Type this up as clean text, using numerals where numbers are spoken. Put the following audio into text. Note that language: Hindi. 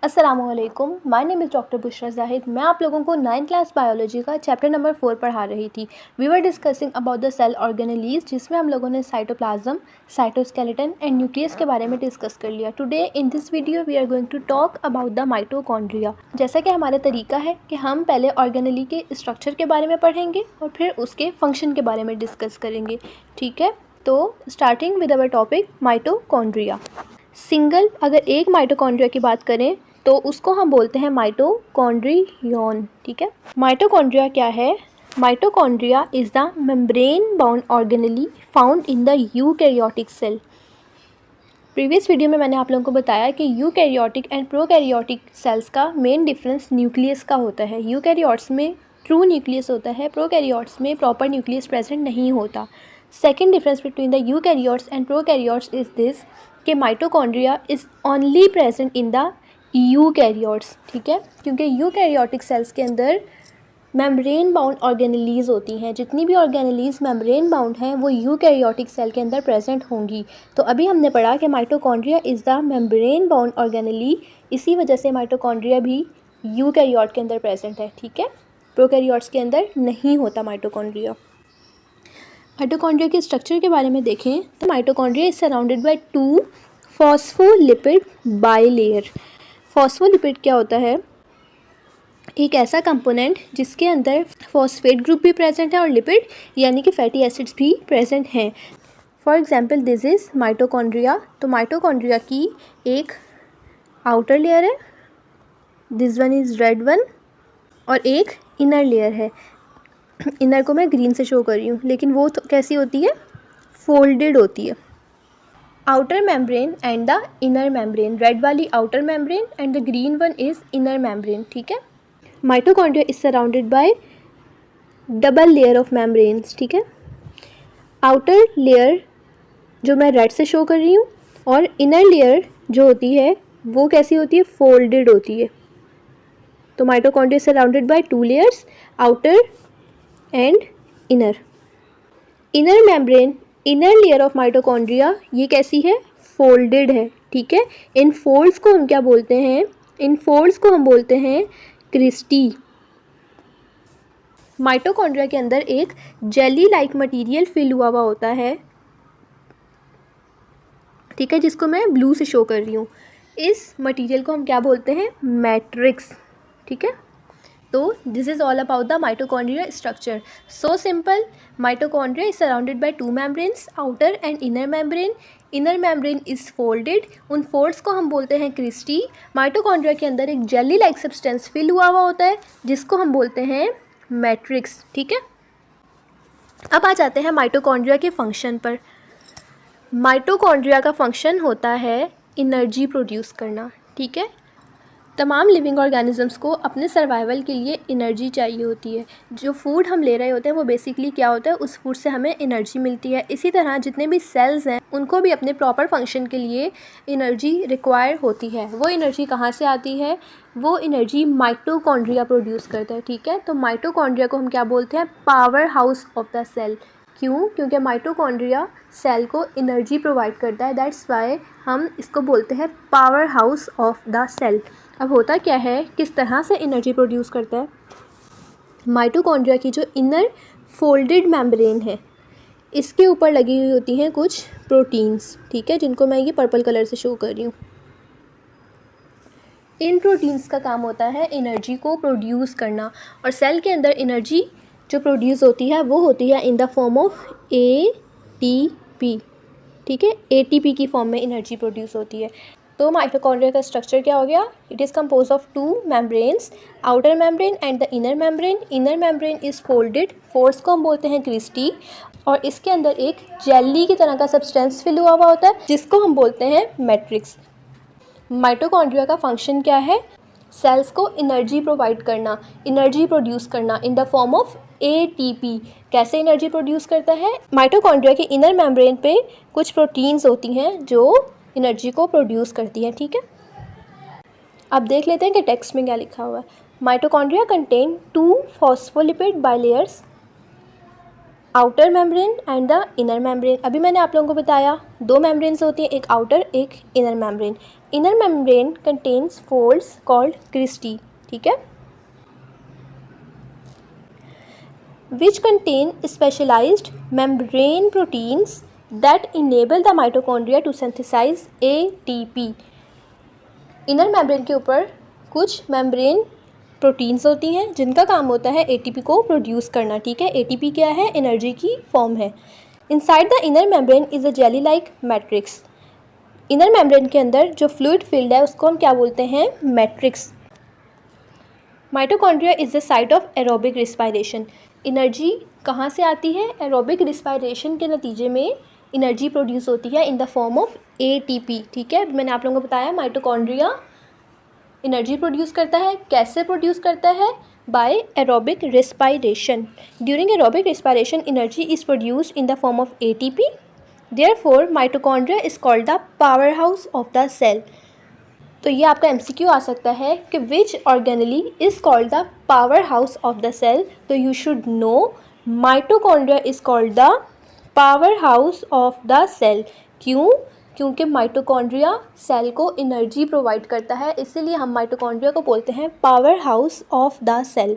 अस्सलामुअलैकुम, my name is doctor Bushra Zahid. मैं आप लोगों को 9th क्लास बायोलॉजी का चैप्टर नंबर 4 पढ़ा रही थी। We were discussing about the cell organelles, जिसमें हम लोगों ने साइटोप्लाज्म, साइटोस्केलेटन एंड न्यूक्लियस के बारे में डिस्कस कर लिया। Today in this video we are going to talk about the mitochondria. जैसा कि हमारा तरीका है कि हम पहले ऑर्गेनेली के स्ट्रक्चर के बारे में पढ़ेंगे और फिर उसके फंक्शन के बारे में डिस्कस करेंगे। ठीक है, तो starting with our topic mitochondria. Single अगर एक माइटोकॉन्ड्रिया की बात करें तो उसको हम बोलते हैं माइटोकॉन्ड्रियन। ठीक है, माइटोकॉन्ड्रिया क्या है? Mitochondria is the membrane bound organelle found in the eukaryotic cell. Previous video में मैंने आप लोगों को बताया कि यूकैरियोटिक एंड प्रोकैरियोटिक सेल्स का मेन डिफरेंस न्यूक्लियस का होता है। यूकैरियोट्स में ट्रू न्यूक्लियस होता है, प्रोकैरियोट्स में प्रॉपर न्यूक्लियस प्रेजेंट नहीं होता। Second difference between the eukaryotes and prokaryotes is this कि mitochondria is only present in the eukaryotes. ठीक है, क्योंकि यूकैरियोटिक सेल्स के अंदर मेम्ब्रेन बाउंड ऑर्गेनेलीज होती हैं। जितनी भी ऑर्गेनेलीज मेम्ब्रेन बाउंड हैं वो यूकैरियोटिक सेल के अंदर प्रेजेंट होंगी। तो अभी हमने पढ़ा कि mitochondria is the membrane bound organelle, इसी वजह से माइटोकॉन्ड्रिया भी यूकैरियोट के अंदर प्रेजेंट है। ठीक है, प्रोकैरियोट्स के अंदर नहीं होता माइटोकॉन्ड्रिया। माइटोकॉन्ड्रिया के स्ट्रक्चर के बारे में देखें तो mitochondria is surrounded bye 2 phospholipid bilayer. Phospholipid क्या होता है? एक ऐसा कंपोनेंट जिसके अंदर फॉस्फेट ग्रुप भी प्रेजेंट है और लिपिड यानी कि फैटी एसिड्स भी प्रेजेंट हैं। For example this is mitochondria. तो माइटोकॉन्ड्रिया की एक आउटर लेयर है, this one is red one, और एक इनर लेयर है। इनर को मैं ग्रीन से शो कर रही हूँ, लेकिन वो तो कैसी होती है? फोल्डेड होती है। Outer membrane and the inner membrane, red वाली outer membrane and the green one is inner membrane. ठीक है, mitochondria is surrounded by double layer of membranes. ठीक है, आउटर लेयर जो मैं रेड से शो कर रही हूँ और इनर लेयर जो होती है वो कैसी होती है? फोल्डेड होती है। तो mitochondria surrounded by 2 layers, outer and inner. Inner membrane, inner layer of mitochondria ये कैसी है? फोल्डेड है। ठीक है, इन फोल्ड्स को हम क्या बोलते हैं? इन फोल्ड्स को हम बोलते हैं क्रिस्टी। माइटोकॉन्ड्रिया के अंदर एक जेली लाइक मटेरियल फिल हुआ हुआ होता है। ठीक है, जिसको मैं ब्लू से शो कर रही हूँ। इस मटेरियल को हम क्या बोलते हैं? मैट्रिक्स। ठीक है, तो this is all about the mitochondria structure. So simple, mitochondria is surrounded bye 2 membranes, outer and inner membrane. Inner membrane is folded, उन फोल्ड्स को हम बोलते हैं क्रिस्टी। माइटोकॉन्ड्रिया के अंदर एक जेली लाइक सब्सटेंस फिल हुआ हुआ होता है जिसको हम बोलते हैं मैट्रिक्स। ठीक है, अब आ जाते हैं माइटोकॉन्ड्रिया के फंक्शन पर। माइटोकॉन्ड्रिया का फंक्शन होता है एनर्जी प्रोड्यूस करना। ठीक है, तमाम लिविंग ऑर्गेनिजम्स को अपने सर्वाइवल के लिए एनर्जी चाहिए होती है। जो फूड हम ले रहे होते हैं वो बेसिकली क्या होता है? उस फूड से हमें एनर्जी मिलती है। इसी तरह जितने भी सेल्स हैं उनको भी अपने प्रॉपर फंक्शन के लिए एनर्जी रिक्वायर होती है। वो एनर्जी कहाँ से आती है? वो एनर्जी माइटोकॉन्ड्रिया प्रोड्यूस करता है। ठीक है, तो माइटोकॉन्ड्रिया को हम क्या बोलते हैं? Power house of the cell. क्यों? क्योंकि माइटोकॉन्ड्रिया सेल को एनर्जी प्रोवाइड करता है, दैट्स वाई हम इसको बोलते हैं power house of the cell. अब होता क्या है, किस तरह से एनर्जी प्रोड्यूस करता है? माइटोकॉन्ड्रिया की जो इनर फोल्डेड मेम्ब्रेन है इसके ऊपर लगी हुई होती हैं कुछ प्रोटीन्स। ठीक है, जिनको मैं ये पर्पल कलर से शो कर रही हूँ। इन प्रोटीन्स का काम होता है एनर्जी को प्रोड्यूस करना, और सेल के अंदर एनर्जी जो प्रोड्यूस होती है वो होती है इन द फॉर्म ऑफ ATP। ठीक है, ATP की फॉर्म में एनर्जी प्रोड्यूस होती है। तो माइटोकॉन्ड्रिया का स्ट्रक्चर क्या हो गया? It is compose of 2 membranes, outer membrane and the inner membrane. Inner membrane is folded, folds को हम बोलते हैं क्रिस्टी, और इसके अंदर एक जेली की तरह का सब्सटेंस फिल हुआ हुआ होता है जिसको हम बोलते हैं मैट्रिक्स। माइटोकॉन्ड्रिया का फंक्शन क्या है? सेल्स को एनर्जी प्रोवाइड करना, एनर्जी प्रोड्यूस करना इन द फॉर्म ऑफ ATP। कैसे एनर्जी प्रोड्यूस करता है? माइटोकॉन्ड्रिया के इनर मेम्ब्रेन पे कुछ प्रोटीन्स होती हैं जो एनर्जी को प्रोड्यूस करती हैं। ठीक है, अब देख लेते हैं कि टेक्स्ट में क्या लिखा हुआ है। Mitochondria contain 2 phospholipid bilayers, outer membrane and the inner membrane. अभी मैंने आप लोगों को बताया दो मेम्ब्रेन्स होती हैं, एक आउटर एक inner membrane. Inner membrane contains folds called cristae, ठीक है, which contain specialized membrane proteins that enable the mitochondria to synthesize ATP। Inner membrane के ऊपर कुछ मेम्ब्रेन प्रोटीन्स होती हैं जिनका काम होता है ATP को प्रोड्यूस करना, ठीक है। ATP क्या है? एनर्जी की फॉर्म है। Inside the inner membrane is a jelly like matrix. Inner membrane के अंदर जो फ्लूइड फील्ड है उसको हम क्या बोलते हैं? Matrix. Mitochondria is the site of aerobic respiration. Energy कहाँ से आती है? एरोबिक रिस्पायरेशन के नतीजे में एनर्जी प्रोड्यूस होती है इन द फॉर्म ऑफ ATP, ठीक है। मैंने आप लोगों को बताया माइटोकॉन्ड्रिया एनर्जी प्रोड्यूस करता है। कैसे प्रोड्यूस करता है? By aerobic respiration. During aerobic respiration energy is produced in the form of ATP। Therefore mitochondria is called the power house of the cell. तो ये आपका MCQ आ सकता है कि which organelle is called the power house of the cell. तो you should know mitochondria is called the power house of the cell. क्यों? क्योंकि माइटोकॉन्ड्रिया सेल को एनर्जी प्रोवाइड करता है, इसीलिए हम माइटोकॉन्ड्रिया को बोलते हैं power house of the cell.